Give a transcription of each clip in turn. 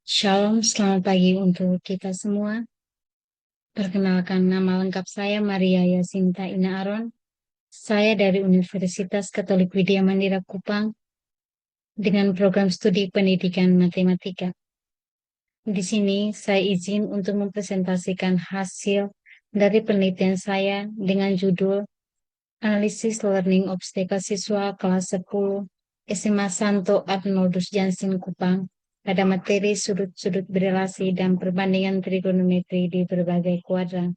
Shalom, selamat pagi untuk kita semua. Perkenalkan, nama lengkap saya Maria Yasinta Ina Aron. Saya dari Universitas Katolik Widya Mandira Kupang dengan program studi pendidikan matematika. Di sini saya izin untuk mempresentasikan hasil dari penelitian saya dengan judul Analisis Learning Obstacle Siswa kelas 10 SMA Santo Arnoldus Jansen Kupang pada materi sudut-sudut berelasi dan perbandingan trigonometri di berbagai kuadran.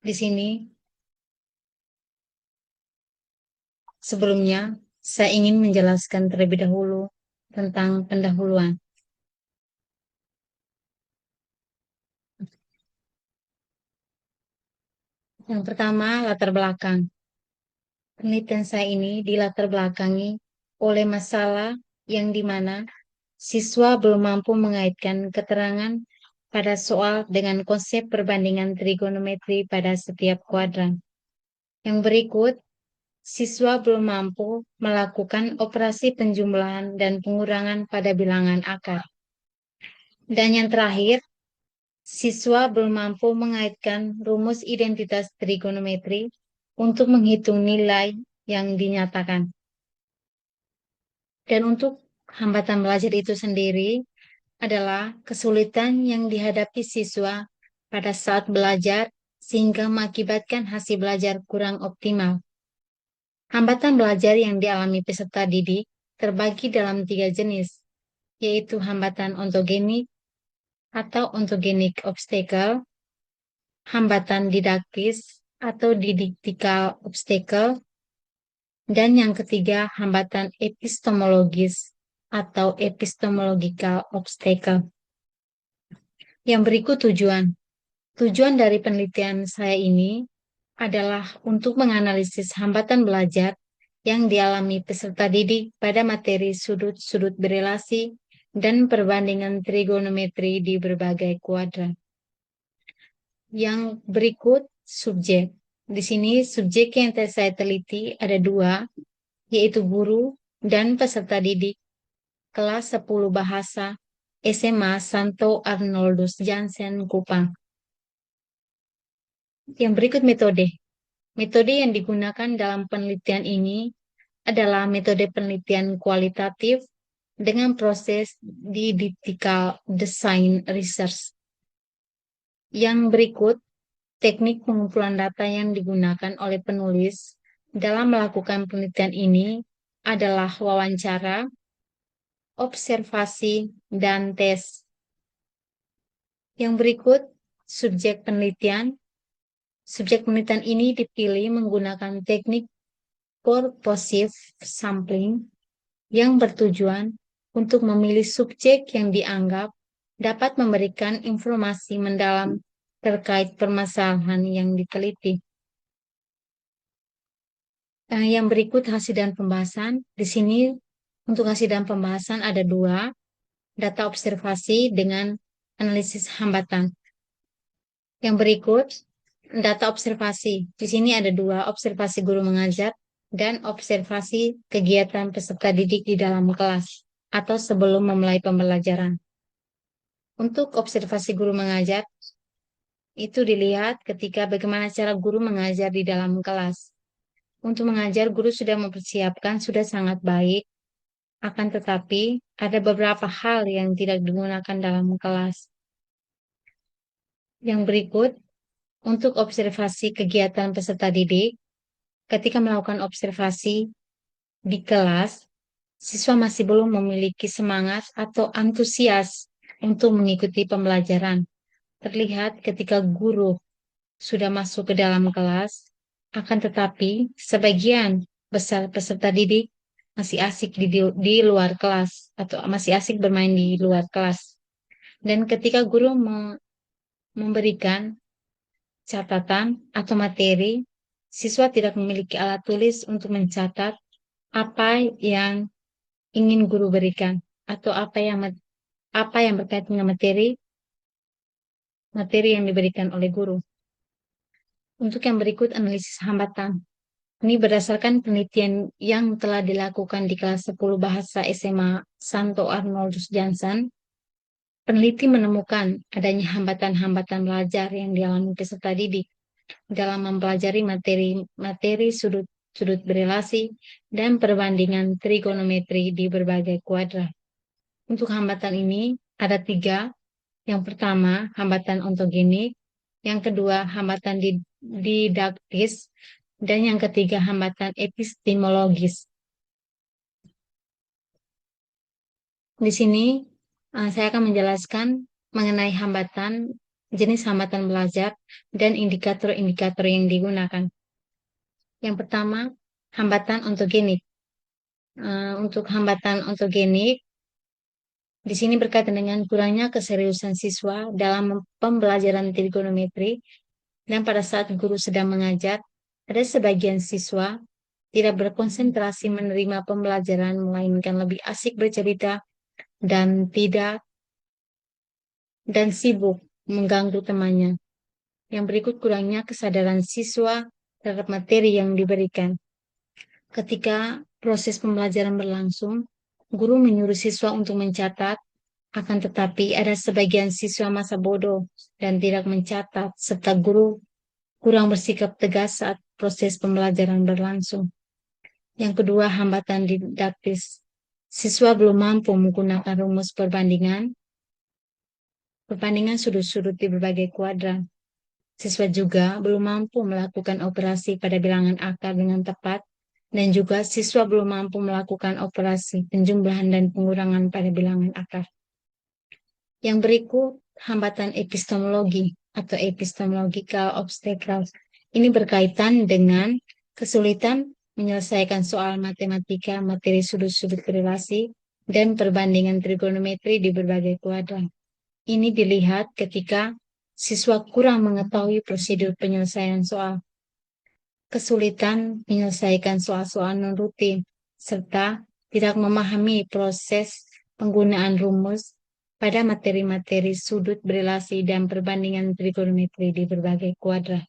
Di sini, sebelumnya, saya ingin menjelaskan terlebih dahulu tentang pendahuluan. Yang pertama, latar belakang. Penelitian saya ini dilatar belakangi oleh masalah yang dimana siswa belum mampu mengaitkan keterangan pada soal dengan konsep perbandingan trigonometri pada setiap kuadran. Yang berikut, siswa belum mampu melakukan operasi penjumlahan dan pengurangan pada bilangan akar. Dan yang terakhir, siswa belum mampu mengaitkan rumus identitas trigonometri untuk menghitung nilai yang dinyatakan. Dan untuk hambatan belajar itu sendiri adalah kesulitan yang dihadapi siswa pada saat belajar sehingga mengakibatkan hasil belajar kurang optimal. Hambatan belajar yang dialami peserta didik terbagi dalam 3 jenis, yaitu hambatan ontogenik atau ontogenik obstacle, hambatan didaktis atau didaktikal obstacle, dan yang ketiga hambatan epistemologis atau epistemological obstacle. Yang berikut tujuan. Tujuan dari penelitian saya ini adalah untuk menganalisis hambatan belajar yang dialami peserta didik pada materi sudut-sudut berelasi dan perbandingan trigonometri di berbagai kuadran. Yang berikut subjek. Di sini subjek yang saya teliti ada 2, yaitu guru dan peserta didik kelas 10 bahasa SMA Santo Arnoldus Jansen Kupang. Yang berikut metode. Metode yang digunakan dalam penelitian ini adalah metode penelitian kualitatif dengan proses didactical design research. Yang berikut teknik pengumpulan data yang digunakan oleh penulis dalam melakukan penelitian ini adalah wawancara, observasi, dan tes. Yang berikut subjek penelitian. Subjek penelitian ini dipilih menggunakan teknik purposive sampling yang bertujuan untuk memilih subjek yang dianggap dapat memberikan informasi mendalam terkait permasalahan yang diteliti. Yang berikut hasil dan pembahasan. Di sini untuk hasil dan pembahasan ada 2, data observasi dengan analisis hambatan. Yang berikut data observasi. Di sini ada 2, observasi guru mengajar dan observasi kegiatan peserta didik di dalam kelas atau sebelum memulai pembelajaran. Untuk observasi guru mengajar, itu dilihat ketika bagaimana cara guru mengajar di dalam kelas. Untuk mengajar, guru sudah mempersiapkan, sudah sangat baik, akan tetapi ada beberapa hal yang tidak digunakan dalam kelas. Yang berikut, untuk observasi kegiatan peserta didik, ketika melakukan observasi di kelas, siswa masih belum memiliki semangat atau antusias untuk mengikuti pembelajaran. Terlihat ketika guru sudah masuk ke dalam kelas, akan tetapi sebagian besar peserta didik masih asik di luar kelas atau masih asik bermain di luar kelas. Dan ketika guru memberikan catatan atau materi, siswa tidak memiliki alat tulis untuk mencatat apa yang ingin guru berikan atau apa yang berkaitan dengan materi yang diberikan oleh guru. Untuk yang berikut analisis hambatan. Ini berdasarkan penelitian yang telah dilakukan di kelas 10 bahasa SMA Santo Arnoldus Johnson. Peneliti menemukan adanya hambatan-hambatan belajar yang dialami peserta didik dalam mempelajari materi sudut-sudut berelasi dan perbandingan trigonometri di berbagai kuadrat. Untuk hambatan ini ada 3. Yang pertama, hambatan ontogenik. Yang kedua, hambatan didaktis. Dan yang ketiga, hambatan epistemologis. Di sini saya akan menjelaskan mengenai jenis hambatan belajar, dan indikator-indikator yang digunakan. Yang pertama, hambatan ontogenik. Untuk hambatan ontogenik, di sini berkaitan dengan kurangnya keseriusan siswa dalam pembelajaran trigonometri, dan pada saat guru sedang mengajar, ada sebagian siswa tidak berkonsentrasi menerima pembelajaran, melainkan lebih asik bercerita dan sibuk mengganggu temannya. Yang berikut kurangnya kesadaran siswa terhadap materi yang diberikan. Ketika proses pembelajaran berlangsung, guru menyuruh siswa untuk mencatat, akan tetapi ada sebagian siswa masa bodoh dan tidak mencatat, serta guru kurang bersikap tegas saat proses pembelajaran berlangsung. Yang kedua, hambatan didaktis. Siswa belum mampu menggunakan rumus perbandingan sudut-sudut di berbagai kuadran. Siswa juga belum mampu melakukan operasi pada bilangan akar dengan tepat, dan juga siswa belum mampu melakukan operasi penjumlahan dan pengurangan pada bilangan akar. Yang berikut, hambatan epistemologi atau epistemological obstacles. Ini berkaitan dengan kesulitan menyelesaikan soal matematika, materi sudut-sudut relasi, dan perbandingan trigonometri di berbagai kuadran. Ini dilihat ketika siswa kurang mengetahui prosedur penyelesaian soal, kesulitan menyelesaikan soal-soal non-rutin, serta tidak memahami proses penggunaan rumus pada materi-materi sudut berelasi dan perbandingan trigonometri di berbagai kuadrat.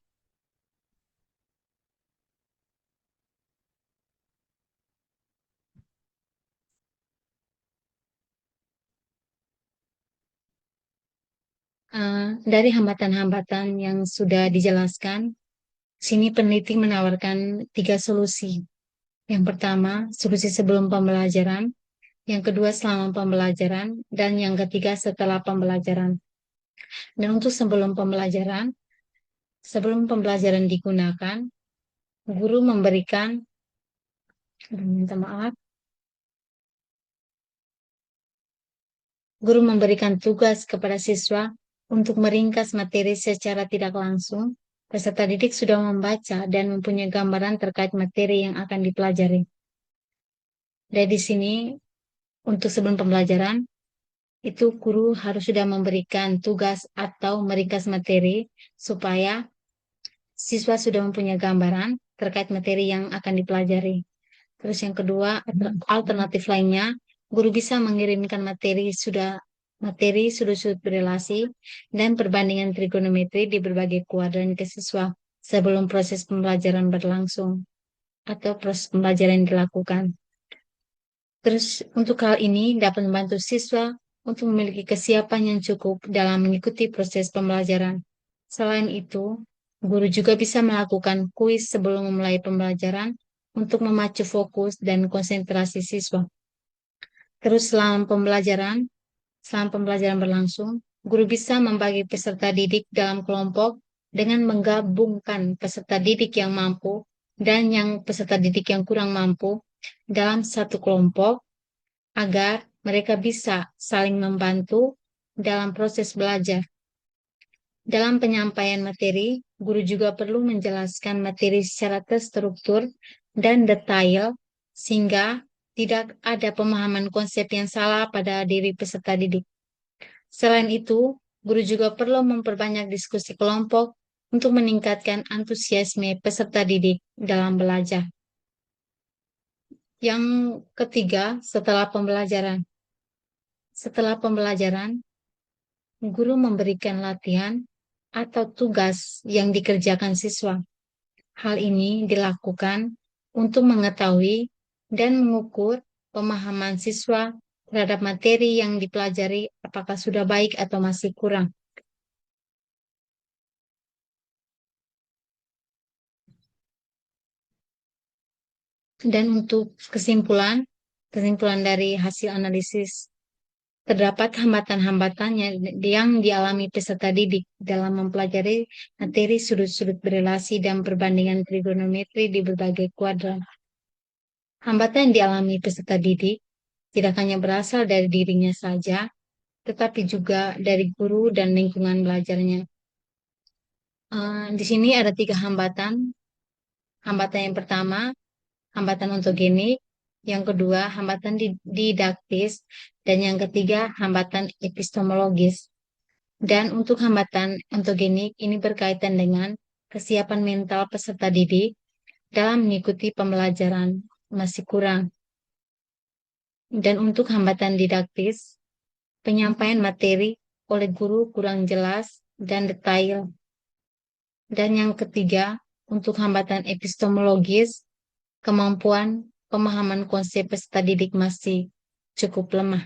Dari hambatan-hambatan yang sudah dijelaskan, sini peneliti menawarkan 3 solusi. Yang pertama, solusi sebelum pembelajaran. Yang kedua, selama pembelajaran. Dan yang ketiga, setelah pembelajaran. Dan untuk sebelum pembelajaran digunakan, guru memberikan tugas kepada siswa untuk meringkas materi secara tidak langsung. Peserta didik sudah membaca dan mempunyai gambaran terkait materi yang akan dipelajari. Dan di sini, untuk sebelum pembelajaran, itu guru harus sudah memberikan tugas atau meringkas materi supaya siswa sudah mempunyai gambaran terkait materi yang akan dipelajari. Terus yang kedua, alternatif lainnya, guru bisa mengirimkan materi sudut-sudut berelasi dan perbandingan trigonometri di berbagai kuadran ke siswa sebelum proses pembelajaran berlangsung atau proses pembelajaran dilakukan. Terus untuk hal ini dapat membantu siswa untuk memiliki kesiapan yang cukup dalam mengikuti proses pembelajaran. Selain itu, guru juga bisa melakukan kuis sebelum memulai pembelajaran untuk memacu fokus dan konsentrasi siswa. Terus selama pembelajaran berlangsung, guru bisa membagi peserta didik dalam kelompok dengan menggabungkan peserta didik yang mampu dan peserta didik yang kurang mampu dalam satu kelompok agar mereka bisa saling membantu dalam proses belajar. Dalam penyampaian materi, guru juga perlu menjelaskan materi secara terstruktur dan detail sehingga tidak ada pemahaman konsep yang salah pada diri peserta didik. Selain itu, guru juga perlu memperbanyak diskusi kelompok untuk meningkatkan antusiasme peserta didik dalam belajar. Yang ketiga, setelah pembelajaran. Setelah pembelajaran, guru memberikan latihan atau tugas yang dikerjakan siswa. Hal ini dilakukan untuk mengetahui dan mengukur pemahaman siswa terhadap materi yang dipelajari apakah sudah baik atau masih kurang. Dan untuk kesimpulan dari hasil analisis, terdapat hambatan-hambatan yang dialami peserta didik dalam mempelajari materi sudut-sudut berelasi dan perbandingan trigonometri di berbagai kuadran. Hambatan yang dialami peserta didik tidak hanya berasal dari dirinya saja, tetapi juga dari guru dan lingkungan belajarnya. Di sini ada 3 hambatan. Hambatan yang pertama, hambatan ontogenik, yang kedua, hambatan didaktis, dan yang ketiga, hambatan epistemologis. Dan untuk hambatan ontogenik ini berkaitan dengan kesiapan mental peserta didik dalam mengikuti pembelajaran masih kurang. Dan untuk hambatan didaktis, penyampaian materi oleh guru kurang jelas dan detail. Dan yang ketiga, untuk hambatan epistemologis, kemampuan pemahaman konsep peserta didik masih cukup lemah.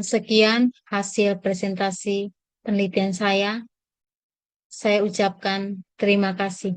Sekian hasil presentasi penelitian saya. Saya ucapkan terima kasih.